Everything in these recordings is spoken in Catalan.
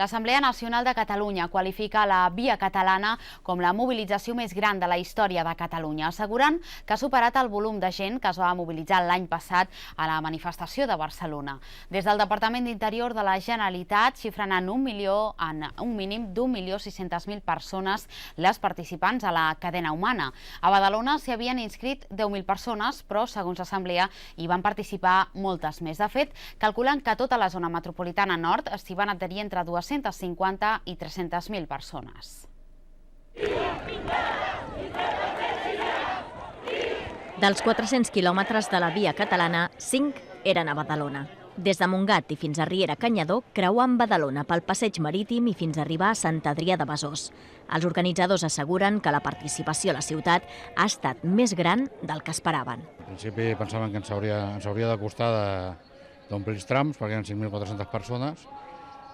L'Assemblea Nacional de Catalunya qualifica la Via Catalana com la mobilització més gran de la història de Catalunya, assegurant que ha superat el volum de gent que es va mobilitzar l'any passat a la manifestació de Barcelona. Des del Departament d'Interior de la Generalitat xifren en un mínim d'1.600.000 persones les participants a la cadena humana. A Badalona s'hi havien inscrit 10.000 persones, però segons l'Assemblea hi van participar moltes més. De fet, calculen que a tota la zona metropolitana nord s'hi van adherir entre 250 i 300.000 persones. Dels 400 quilòmetres de la Via Catalana, 5 eren a Badalona. Des de Montgat i fins a Riera Canyadó, creuant Badalona pel passeig marítim i fins a arribar a Sant Adrià de Besòs. Els organitzadors asseguren que la participació a la ciutat ha estat més gran del que esperaven. Al principi pensaven que ens hauria de costar d'omplir els trams, perquè eren 5.400 persones,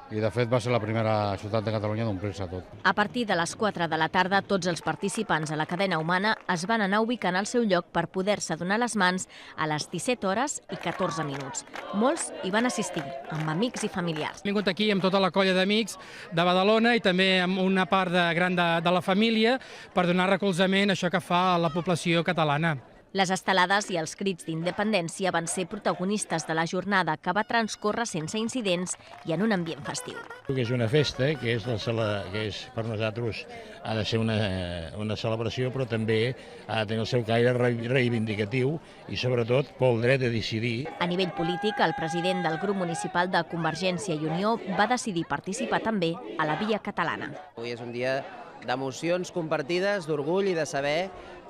i de fet va ser la primera ciutat de Catalunya d'omplir-se tot. A partir de les 4 de la tarda, tots els participants a la cadena humana es van anar ubicant al seu lloc per poder-se donar les mans a les 17 hores i 14 minuts. Molts hi van assistir, amb amics i familiars. Hem vingut aquí amb tota la colla d'amics de Badalona i també amb una part gran de la família per donar recolzament a això que fa la població catalana. Les estelades i els crits d'independència van ser protagonistes de la jornada, que va transcórrer sense incidents i en un ambient festiu. És una festa, que és per nosaltres ha de ser una celebració, però també ha de tenir el seu caire reivindicatiu i sobretot pel dret a decidir. A nivell polític, el president del grup municipal de Convergència i Unió va decidir participar també a la Via Catalana. Avui és un dia d'emocions compartides, d'orgull i de saber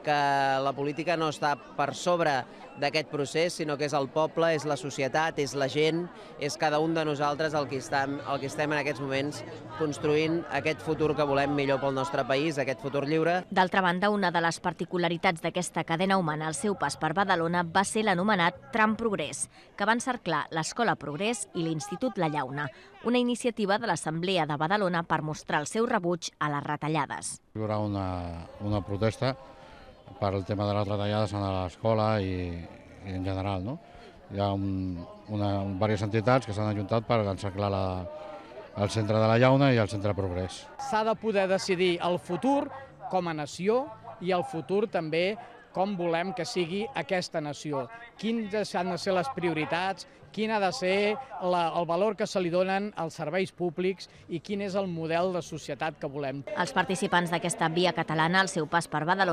que la política no està per sobre d'aquest procés, sinó que és el poble, és la societat, és la gent, és cada un de nosaltres el que estem en aquests moments construint aquest futur que volem millor pel nostre país, aquest futur lliure. D'altra banda, una de les particularitats d'aquesta cadena humana al seu pas per Badalona va ser l'anomenat Tram Progrés, que va encerclar l'Escola Progrés i l'Institut La Llauna, una iniciativa de l'Assemblea de Badalona per mostrar el seu rebuig a les retallades. Hi haurà una protesta per el tema de les retallades a l'escola i en general. Hi ha diverses entitats que s'han ajuntat per encerclar el centre de la Llauna i el centre Progrés. S'ha de poder decidir el futur com a nació i el futur també com volem que sigui aquesta nació. Quines han de ser les prioritats, quin ha de ser el valor que se li donen als serveis públics i quin és el model de societat que volem. Els participants d'aquesta Via Catalana, al seu pas per Badalona,